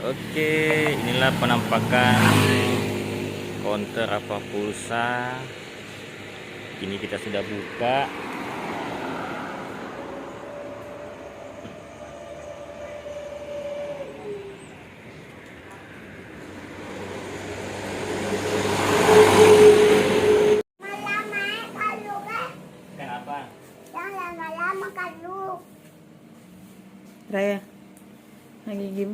Oke, inilah penampakan counter apa pulsa. Ini kita sudah buka. Kenapa? Yang lama-lama kan lu. Raya lagi game.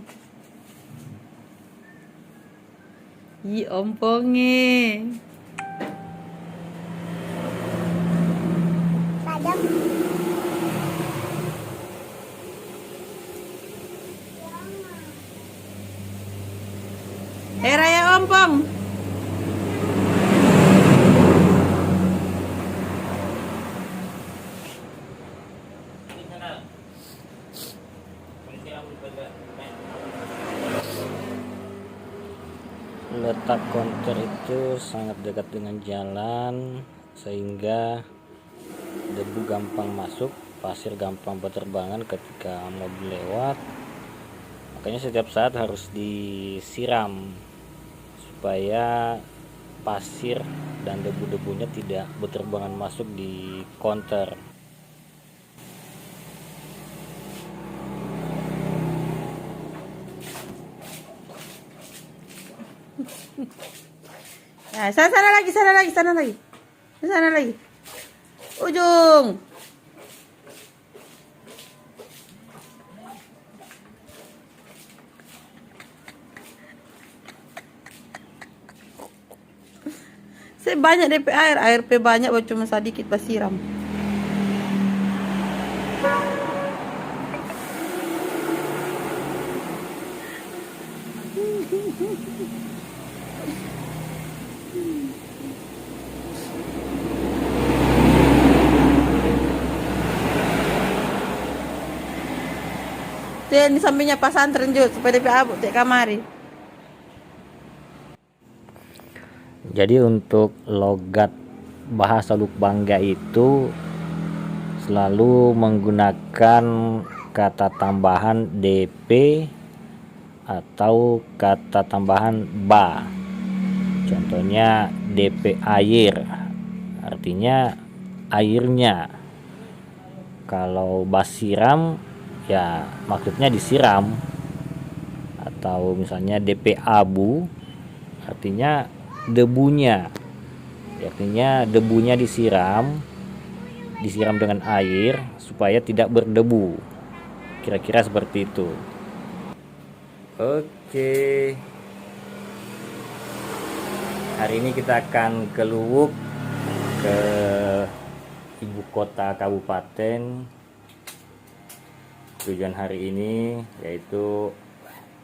Ompongnya. Padam. Raya ompong. Letak counter itu sangat dekat dengan jalan sehingga debu gampang masuk, pasir gampang berterbangan ketika mobil lewat. Makanya setiap saat harus disiram supaya pasir dan debu-debunya tidak berterbangan masuk di counter. Nah, sana lagi, sana lagi, sana lagi. Sana lagi. Ujung. Saya banyak DP air P banyak, cuma sedikit basiram. Tuh di sampingnya pasantren juga supaya DP abu cek kamari. Jadi untuk logat bahasa Luk Bangga itu selalu menggunakan kata tambahan DP atau kata tambahan ba. Contohnya DP air, artinya airnya. Kalau basiram ya maksudnya disiram. Atau misalnya DP abu, artinya debunya. Artinya debunya disiram dengan air supaya tidak berdebu. Kira-kira seperti itu. Oke. Hari ini kita akan ke Luwuk, ke ibu kota kabupaten. Tujuan hari ini yaitu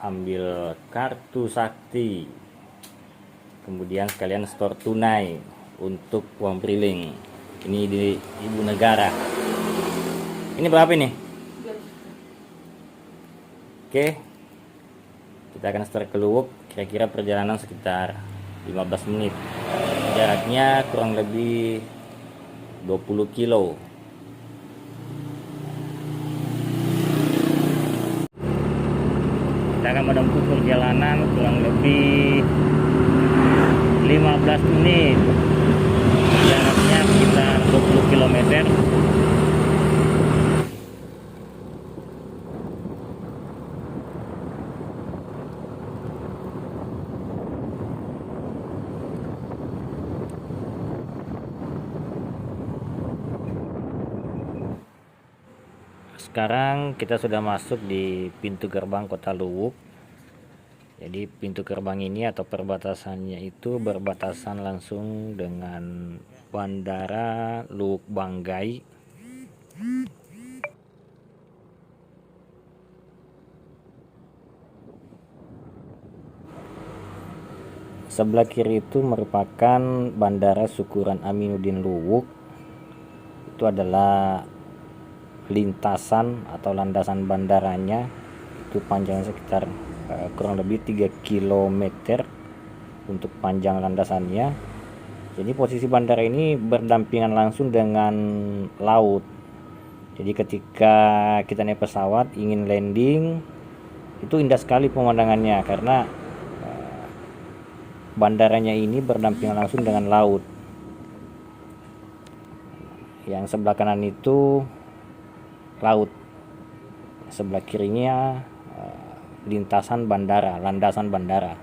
ambil kartu sakti, kemudian sekalian store tunai untuk uang briling. Ini di ibu negara. Ini berapa ini? Oke, kita akan store ke Luwuk. Kira-kira perjalanan sekitar 15 menit. Jaraknya kurang lebih 20 kilo. Kita akan menempuh perjalanan kurang lebih 15 menit. Jaraknya sekitar 20 km. Sekarang kita sudah masuk di pintu gerbang kota Luwuk. Jadi pintu gerbang ini atau perbatasannya itu berbatasan langsung dengan Bandara Luwuk Banggai. Sebelah kiri itu merupakan Bandara Syukuran Aminuddin Luwuk. Itu adalah lintasan atau landasan bandaranya, itu panjangnya sekitar kurang lebih 3 km untuk panjang landasannya. Jadi posisi bandara ini berdampingan langsung dengan laut. Jadi ketika kita naik pesawat ingin landing, Itu indah sekali pemandangannya karena bandaranya ini berdampingan langsung dengan laut. Yang sebelah kanan itu laut, sebelah kirinya lintasan bandara, landasan bandara.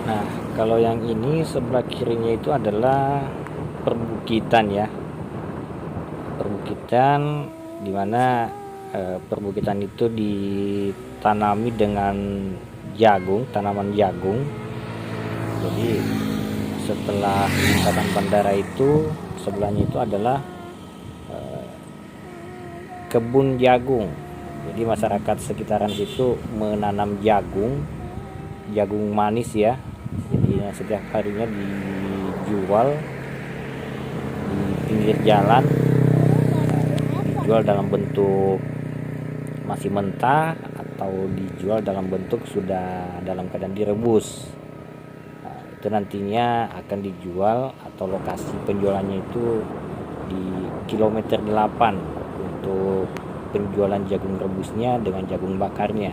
Nah, kalau yang ini sebelah kirinya itu adalah perbukitan ya. Perbukitan dimana perbukitan itu ditanami dengan jagung, tanaman jagung. Jadi setelah lintasan bandara itu sebelahnya itu adalah kebun jagung. Jadi masyarakat sekitaran situ menanam jagung, jagung manis ya. Jadi setiap harinya dijual di pinggir jalan, dijual dalam bentuk masih mentah atau dijual dalam bentuk sudah dalam keadaan direbus. Itu nantinya akan dijual atau lokasi penjualannya itu di kilometer 8 untuk penjualan jagung rebusnya dengan jagung bakarnya.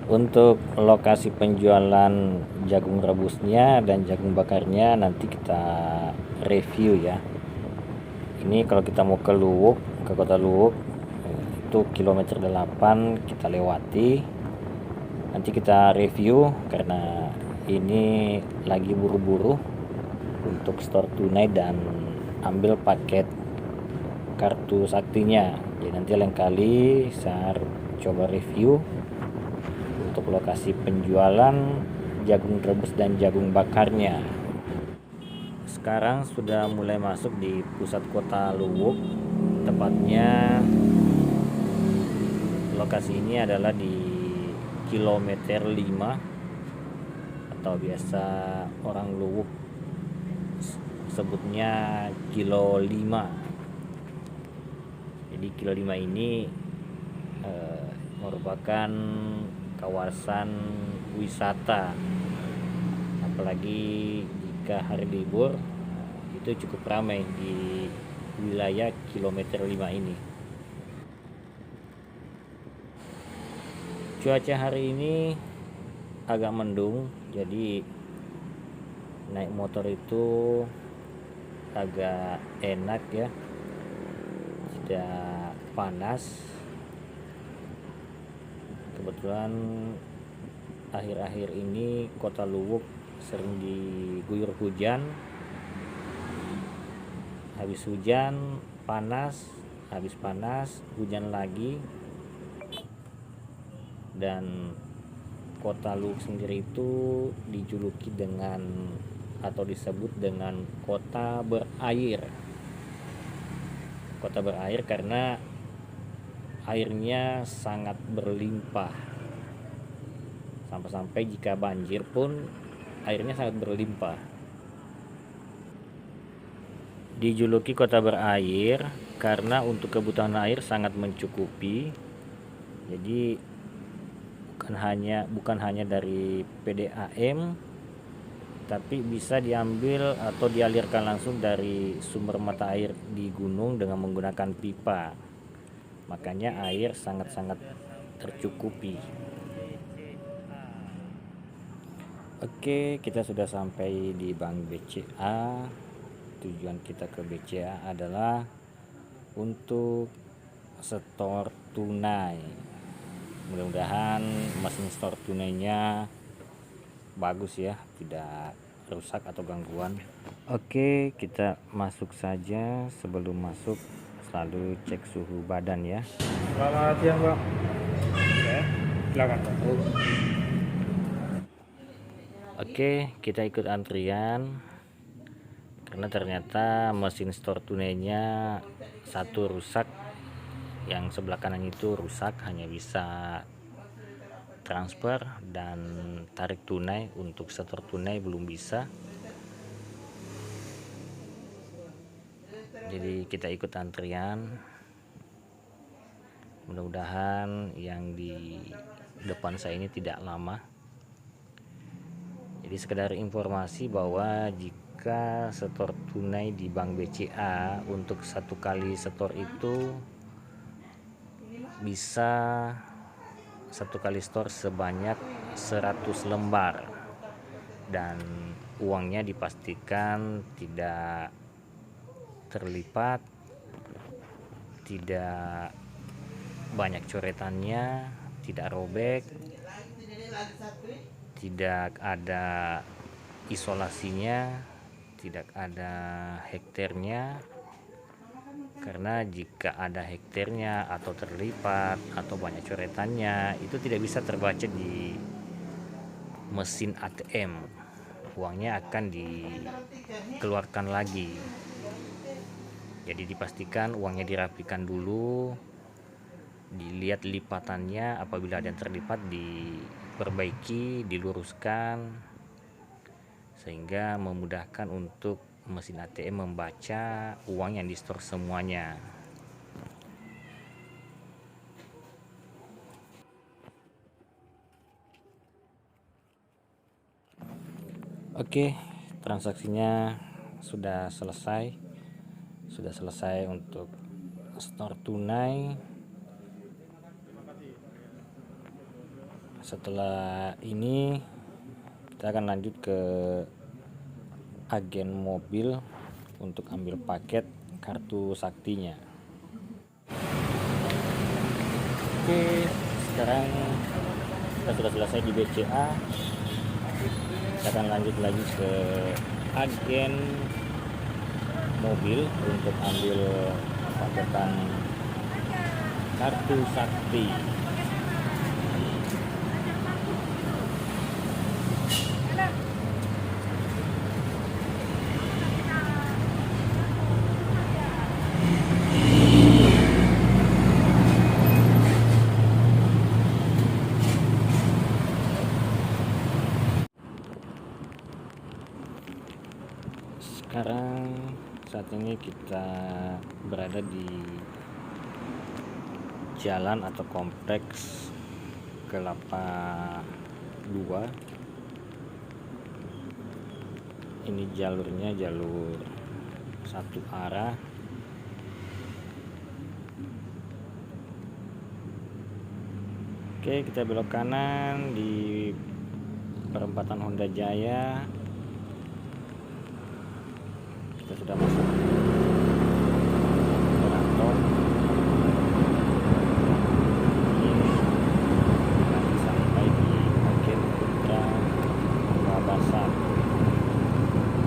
Untuk lokasi penjualan jagung rebusnya dan jagung bakarnya nanti kita review ya. Ini kalau kita mau ke Luwuk, ke kota Luwuk, itu kilometer 8 kita lewati. Nanti kita review karena ini lagi buru-buru untuk store tunai dan ambil paket kartu saktinya. Jadi nanti lain kali saya coba review untuk lokasi penjualan jagung rebus dan jagung bakarnya. Sekarang sudah mulai masuk di pusat kota Luwuk, tepatnya lokasi ini adalah di kilometer 5 atau biasa orang Luwuk sebutnya kilo 5. Jadi kilo 5 ini merupakan kawasan wisata, apalagi jika hari libur itu cukup ramai di wilayah kilometer 5 ini. Cuaca hari ini agak mendung, jadi naik motor itu agak enak ya, tidak panas. Kebetulan akhir-akhir ini kota Luwuk sering diguyur hujan. Habis hujan panas, habis panas hujan lagi. Dan kota Luwuk sendiri itu dijuluki dengan atau disebut dengan kota berair. Kota berair karena airnya sangat berlimpah, sampai-sampai jika banjir pun airnya sangat berlimpah. Dijuluki kota berair karena untuk kebutuhan air sangat mencukupi. Jadi bukan hanya dari PDAM, tapi bisa diambil atau dialirkan langsung dari sumber mata air di gunung dengan menggunakan pipa. Makanya air sangat-sangat tercukupi. Oke, kita sudah sampai di Bank BCA. Tujuan kita ke BCA adalah untuk store tunai. Mudah-mudahan mesin store tunainya bagus ya, tidak rusak atau gangguan. Oke, kita masuk saja. Sebelum masuk selalu cek suhu badan ya. Selamat siang, Pak. Oke, silakan, Pak. Oke, kita ikut antrian karena ternyata mesin store tunainya satu rusak, yang sebelah kanan itu rusak, hanya bisa transfer dan tarik tunai. Untuk setor tunai belum bisa. Jadi kita ikut antrian. Mudah-mudahan yang di depan saya ini tidak lama. Jadi sekedar informasi bahwa jika setor tunai di Bank BCA untuk satu kali setor itu bisa satu kali setor sebanyak 100 lembar dan uangnya dipastikan tidak terlipat, tidak banyak coretannya, tidak robek, tidak ada isolasinya, tidak ada hektarnya. Karena jika ada hektarnya atau terlipat atau banyak coretannya, itu tidak bisa terbaca di mesin ATM. Uangnya akan dikeluarkan lagi. Jadi dipastikan uangnya dirapikan dulu, dilihat lipatannya, apabila ada yang terlipat diperbaiki, diluruskan, sehingga memudahkan untuk mesin ATM membaca uang yang di store semuanya. Oke, transaksinya sudah selesai untuk store tunai. Setelah ini kita akan lanjut ke agen mobil untuk ambil paket kartu saktinya. Oke, sekarang kita sudah selesai di BCA. Kita akan lanjut lagi ke agen mobil untuk ambil paketan kartu sakti. Sekarang saat ini kita berada di jalan atau kompleks Kelapa 2. Ini jalurnya jalur satu arah. Oke, kita belok kanan di perempatan Honda Jaya. Kita sudah masuk jalan tol. Ini nanti sampai di agen Putra Babasal.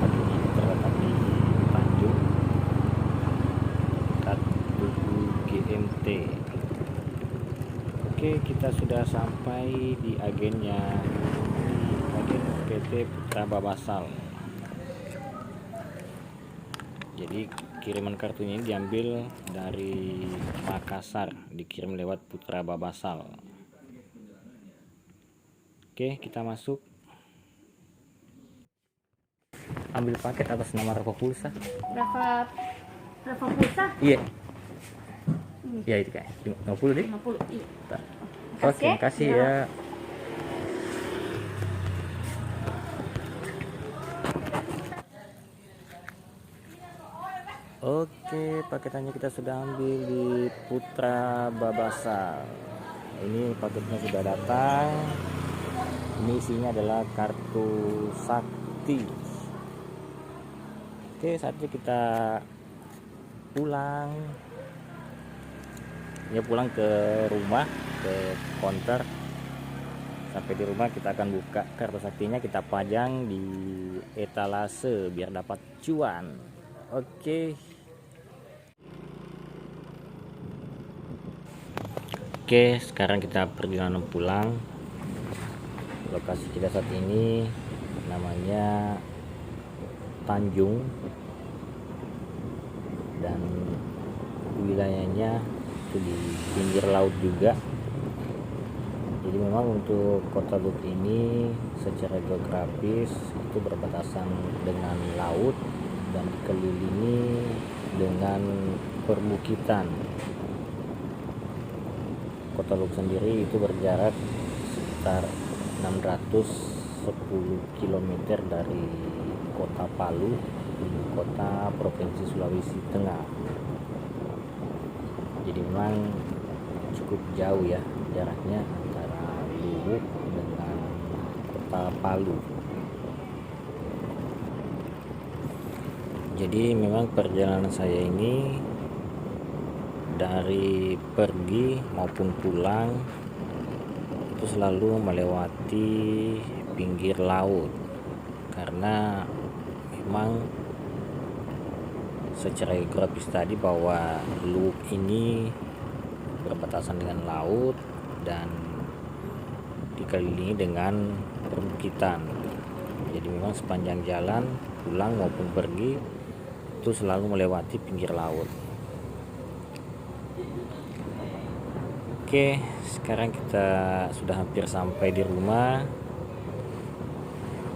Agen ini terletak di Tanjung dekat Tugu GMT. Oke, kita sudah sampai di agennya, di agen PT Putra Babasal. Jadi kiriman kartunya ini diambil dari Makassar, dikirim lewat Putra Babasal. Oke, kita masuk. Ambil paket atas nama Rafa Pulsa. Rafa Pulsa? Iya. Iya itu kayak 50 deh. 50. Iya. Oke, kasih ya. Oke, paketannya kita sudah ambil di Putra Babasal. Ini paketnya sudah datang. Ini isinya adalah kartu sakti. Oke, saatnya kita pulang. Ya, pulang ke rumah, ke counter. Sampai di rumah kita akan buka kartu saktinya, kita pajang di etalase biar dapat cuan. Oke. Oke, sekarang kita perjalanan pulang. Lokasi kita saat ini namanya Tanjung dan wilayahnya itu di pinggir laut juga. Jadi memang untuk Kota Luk ini secara geografis itu berbatasan dengan laut dan dikelilingi dengan perbukitan. Kota Luwu sendiri itu berjarak sekitar 610 km dari kota Palu, ibu kota Provinsi Sulawesi Tengah. Jadi memang cukup jauh ya jaraknya antara Luwu dengan kota Palu. Jadi memang perjalanan saya ini dari pergi maupun pulang itu selalu melewati pinggir laut, karena memang secara geografis tadi bahwa Luwu ini berbatasan dengan laut dan dikelilingi dengan perbukitan. Jadi memang sepanjang jalan pulang maupun pergi itu selalu melewati pinggir laut. Oke, sekarang kita sudah hampir sampai di rumah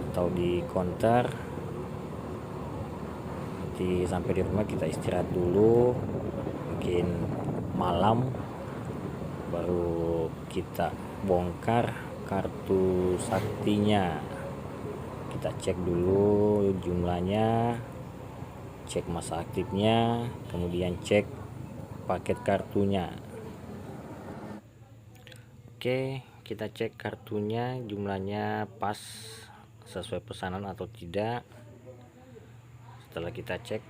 atau di konter. Nanti sampai di rumah kita istirahat dulu, mungkin malam, baru kita bongkar kartu saktinya. Kita cek dulu jumlahnya, cek masa aktifnya, kemudian cek paket kartunya. Oke, kita cek kartunya jumlahnya pas sesuai pesanan atau tidak. Setelah kita cek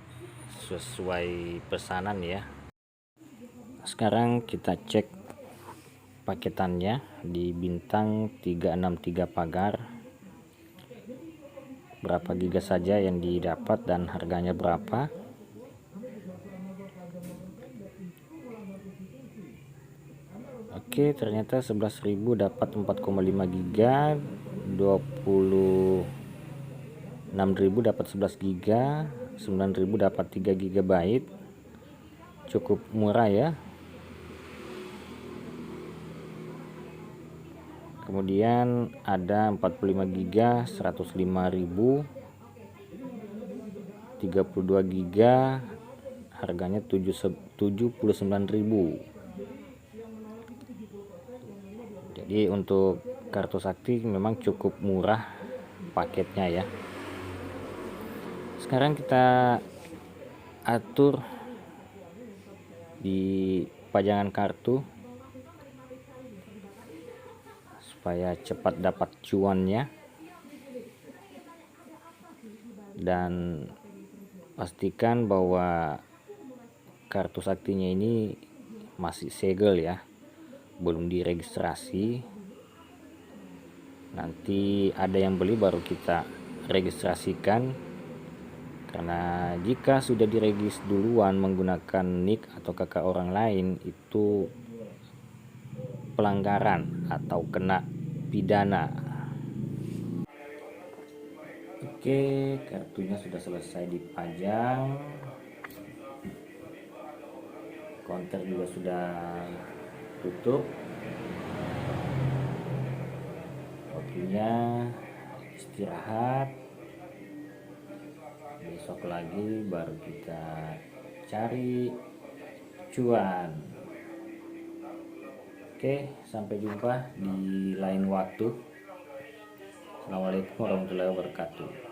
sesuai pesanan ya, sekarang kita cek paketannya di bintang 363 pagar, berapa giga saja yang didapat dan harganya berapa. Oke, ternyata 11.000 dapat 4,5 giga, 26.000 dapat 11 giga, 9.000 dapat 3 GB. Cukup murah ya. Kemudian ada 45 giga, 105.000, 32 giga, harganya 79.000. Jadi untuk kartu sakti memang cukup murah paketnya ya. Sekarang kita atur di pajangan kartu supaya cepat dapat cuannya, dan pastikan bahwa kartu saktinya ini masih segel ya, belum diregistrasi. Nanti ada yang beli baru kita registrasikan, karena jika sudah diregis duluan menggunakan nick atau kakak orang lain itu pelanggaran atau kena pidana. Oke, kartunya sudah selesai dipajang, konter juga sudah tutup. Waktunya istirahat, besok lagi baru kita cari cuan. Oke, sampai jumpa di lain waktu. Assalamualaikum warahmatullahi wabarakatuh.